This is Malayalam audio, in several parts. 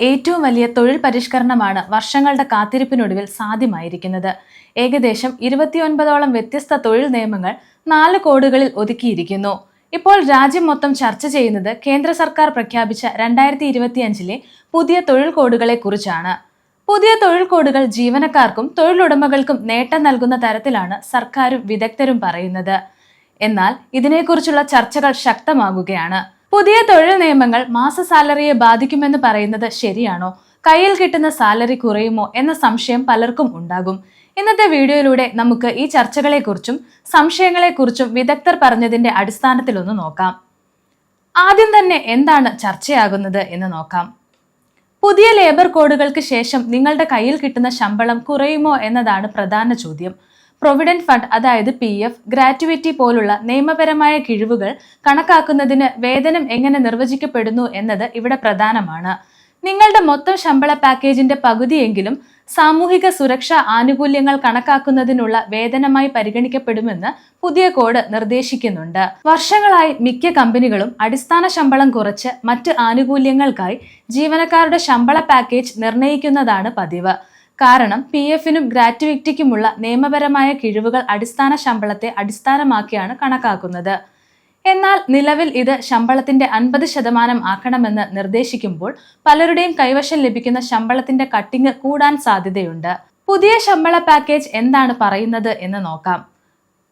ഏറ്റവും വലിയ തൊഴിൽ പരിഷ്കരണമാണ് വർഷങ്ങളുടെ കാത്തിരിപ്പിനൊടുവിൽ സാധ്യമായിരിക്കുന്നത്. ഏകദേശം 29ഓളം വ്യത്യസ്ത തൊഴിൽ നിയമങ്ങൾ 4 കോഡുകളിൽ ഒതുക്കിയിരിക്കുന്നു. ഇപ്പോൾ രാജ്യം മൊത്തം ചർച്ച ചെയ്യുന്നത് കേന്ദ്ര സർക്കാർ പ്രഖ്യാപിച്ച 2025 പുതിയ തൊഴിൽ കോഡുകളെ കുറിച്ചാണ്. പുതിയ തൊഴിൽ കോഡുകൾ ജീവനക്കാർക്കും തൊഴിലുടമകൾക്കും നേട്ടം നൽകുന്ന തരത്തിലാണ് സർക്കാരും വിദഗ്ധരും പറയുന്നത്. എന്നാൽ ഇതിനെക്കുറിച്ചുള്ള ചർച്ചകൾ ശക്തമാകുകയാണ്. പുതിയ തൊഴിൽ നിയമങ്ങൾ മാസ സാലറിയെ ബാധിക്കുമെന്ന് പറയുന്നത് ശരിയാണോ? കയ്യിൽ കിട്ടുന്ന സാലറി കുറയുമോ എന്ന സംശയം പലർക്കും ഉണ്ടാകും. ഇന്നത്തെ വീഡിയോയിലൂടെ നമുക്ക് ഈ ചർച്ചകളെക്കുറിച്ചും സംശയങ്ങളെക്കുറിച്ചും വിദഗ്ധർ പറഞ്ഞതിന്റെ അടിസ്ഥാനത്തിലൊന്ന് നോക്കാം. ആദ്യം തന്നെ എന്താണ് ചർച്ചയാകുന്നത് എന്ന് നോക്കാം. പുതിയ ലേബർ കോഡുകൾക്ക് ശേഷം നിങ്ങളുടെ കയ്യിൽ കിട്ടുന്ന ശമ്പളം കുറയുമോ എന്നതാണ് പ്രധാന ചോദ്യം. പ്രൊവിഡന്റ് ഫണ്ട്, അതായത് PF, ഗ്രാറ്റുവിറ്റി പോലുള്ള നിയമപരമായ കിഴിവുകൾ കണക്കാക്കുന്നതിന് വേതനം എങ്ങനെ നിർവചിക്കപ്പെടുന്നു എന്നത് ഇവിടെ പ്രധാനമാണ്. നിങ്ങളുടെ മൊത്തം ശമ്പള പാക്കേജിന്റെ പകുതിയെങ്കിലും സാമൂഹിക സുരക്ഷാ ആനുകൂല്യങ്ങൾ കണക്കാക്കുന്നതിനുള്ള വേതനമായി പരിഗണിക്കപ്പെടുമെന്ന് പുതിയ കോഡ് നിർദ്ദേശിക്കുന്നുണ്ട്. വർഷങ്ങളായി മിക്ക കമ്പനികളും അടിസ്ഥാന ശമ്പളം കുറച്ച് മറ്റ് ആനുകൂല്യങ്ങൾക്കായി ജീവനക്കാരുടെ ശമ്പള പാക്കേജ് നിർണ്ണയിക്കുന്നതാണ് പതിവ്. കാരണം PFനും ഗ്രാറ്റുവിറ്റിക്കുമുള്ള നിയമപരമായ കിഴിവുകൾ അടിസ്ഥാന ശമ്പളത്തെ അടിസ്ഥാനമാക്കിയാണ് കണക്കാക്കുന്നത്. എന്നാൽ നിലവിൽ ഇത് ശമ്പളത്തിന്റെ 50% ആക്കണമെന്ന് നിർദ്ദേശിക്കുമ്പോൾ പലരുടെയും കൈവശം ലഭിക്കുന്ന ശമ്പളത്തിന്റെ കട്ടിങ് കൂടാൻ സാധ്യതയുണ്ട്. പുതിയ ശമ്പള പാക്കേജ് എന്താണ് പറയുന്നത് എന്ന് നോക്കാം.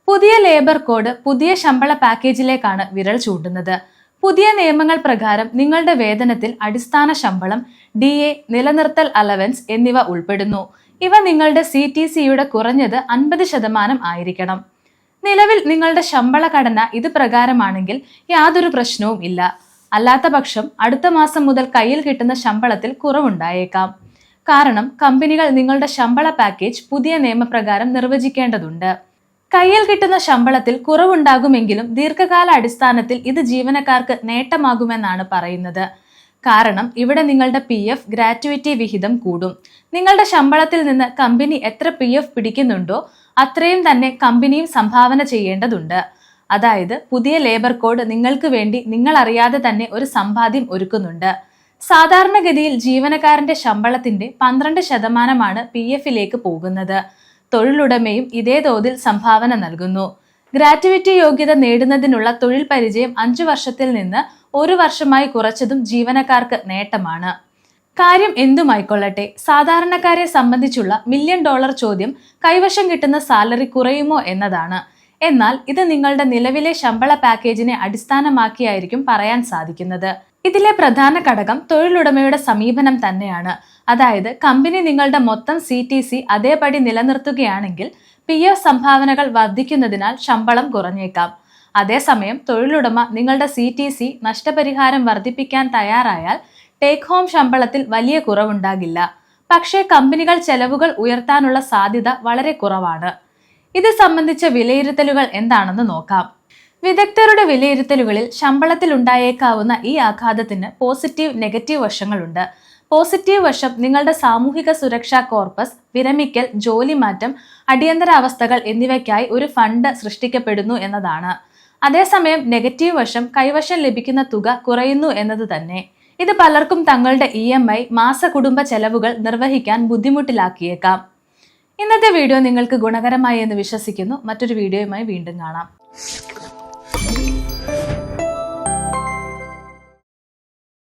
പുതിയ ലേബർ കോഡ് പുതിയ ശമ്പള പാക്കേജിലേക്കാണ് വിരൽ ചൂണ്ടുന്നത്. പുതിയ നിയമങ്ങൾ പ്രകാരം നിങ്ങളുടെ വേതനത്തിൽ അടിസ്ഥാന ശമ്പളം, DA, നിലനിർത്തൽ അലവൻസ് എന്നിവ ഉൾപ്പെടുന്നു. ഇവ നിങ്ങളുടെ CTCയുടെ കുറഞ്ഞത് 50% ആയിരിക്കണം. നിലവിൽ നിങ്ങളുടെ ശമ്പള ഘടന ഇത് പ്രകാരമാണെങ്കിൽ യാതൊരു പ്രശ്നവും ഇല്ല. അല്ലാത്ത പക്ഷം അടുത്ത മാസം മുതൽ കയ്യിൽ കിട്ടുന്ന ശമ്പളത്തിൽ കുറവുണ്ടായേക്കാം. കാരണം കമ്പനികൾ നിങ്ങളുടെ ശമ്പള പാക്കേജ് പുതിയ നിയമപ്രകാരം നിർവചിക്കേണ്ടതുണ്ട്. കയ്യിൽ കിട്ടുന്ന ശമ്പളത്തിൽ കുറവുണ്ടാകുമെങ്കിലും ദീർഘകാല അടിസ്ഥാനത്തിൽ ഇത് ജീവനക്കാർക്ക് നേട്ടമാകുമെന്നാണ് പറയുന്നത്. കാരണം ഇവിടെ നിങ്ങളുടെ PF, ഗ്രാറ്റുവിറ്റി വിഹിതം കൂടും. നിങ്ങളുടെ ശമ്പളത്തിൽ നിന്ന് കമ്പനി എത്ര PF പിടിക്കുന്നുണ്ടോ അത്രയും തന്നെ കമ്പനിയും സംഭാവന ചെയ്യേണ്ടതുണ്ട്. അതായത് പുതിയ ലേബർ കോഡ് നിങ്ങൾക്ക് വേണ്ടി നിങ്ങൾ അറിയാതെ തന്നെ ഒരു സമ്പാദ്യം ഒരുക്കുന്നുണ്ട്. സാധാരണഗതിയിൽ ജീവനക്കാരന്റെ ശമ്പളത്തിന്റെ 12% PFലേക്ക് പോകുന്നത്. തൊഴിലുടമയും ഇതേ തോതിൽ സംഭാവന നൽകുന്നു. ഗ്രാറ്റുവിറ്റി യോഗ്യത നേടുന്നതിനുള്ള തൊഴിൽ പരിചയം 5 വർഷത്തിൽ നിന്ന് 1 വർഷമായി കുറച്ചതും ജീവനക്കാർക്ക് നേട്ടമാണ്. കാര്യം എന്തുമായിക്കൊള്ളട്ടെ, സാധാരണക്കാരെ സംബന്ധിച്ചുള്ള $1 മില്യൺ ചോദ്യം കൈവശം കിട്ടുന്ന സാലറി കുറയുമോ എന്നതാണ്. എന്നാൽ ഇത് നിങ്ങളുടെ നിലവിലെ ശമ്പള പാക്കേജിനെ അടിസ്ഥാനമാക്കിയായിരിക്കും പറയാൻ സാധിക്കുന്നത്. ഇതിലെ പ്രധാന ഘടകം തൊഴിലുടമയുടെ സമീപനം തന്നെയാണ്. അതായത് കമ്പനി നിങ്ങളുടെ മൊത്തം CTC അതേപടി നിലനിർത്തുകയാണെങ്കിൽ PF സംഭാവനകൾ വർദ്ധിക്കുന്നതിനാൽ ശമ്പളം കുറഞ്ഞേക്കാം. അതേസമയം തൊഴിലുടമ നിങ്ങളുടെ CTC നഷ്ടപരിഹാരം വർദ്ധിപ്പിക്കാൻ തയ്യാറായാൽ ടേക്ക് ഹോം ശമ്പളത്തിൽ വലിയ കുറവുണ്ടാകില്ല. പക്ഷേ കമ്പനികൾ ചെലവുകൾ ഉയർത്താനുള്ള സാധ്യത വളരെ കുറവാണ്. ഇത് സംബന്ധിച്ച വിലയിരുത്തലുകൾ എന്താണെന്ന് നോക്കാം. വിദഗ്ധരുടെ വിലയിരുത്തലുകളിൽ ശമ്പളത്തിൽ ഉണ്ടായേക്കാവുന്ന ഈ ആഘാതത്തിന് പോസിറ്റീവ്, നെഗറ്റീവ് വശങ്ങളുണ്ട്. പോസിറ്റീവ് വശം നിങ്ങളുടെ സാമൂഹിക സുരക്ഷാ കോർപ്പസ്, വിരമിക്കൽ, ജോലി മാറ്റം, അടിയന്തരാവസ്ഥകൾ എന്നിവയ്ക്കായി ഒരു ഫണ്ട് സൃഷ്ടിക്കപ്പെടുന്നു എന്നതാണ്. അതേസമയം നെഗറ്റീവ് വശം കൈവശം ലഭിക്കുന്ന തുക കുറയുന്നു എന്നത് തന്നെ. ഇത് പലർക്കും തങ്ങളുടെ EMI, മാസ കുടുംബ ചെലവുകൾ നിർവഹിക്കാൻ ബുദ്ധിമുട്ടിലാക്കിയേക്കാം. ഇന്നത്തെ വീഡിയോ നിങ്ങൾക്ക് ഗുണകരമായി എന്ന് വിശ്വസിക്കുന്നു. മറ്റൊരു വീഡിയോയുമായി വീണ്ടും കാണാം.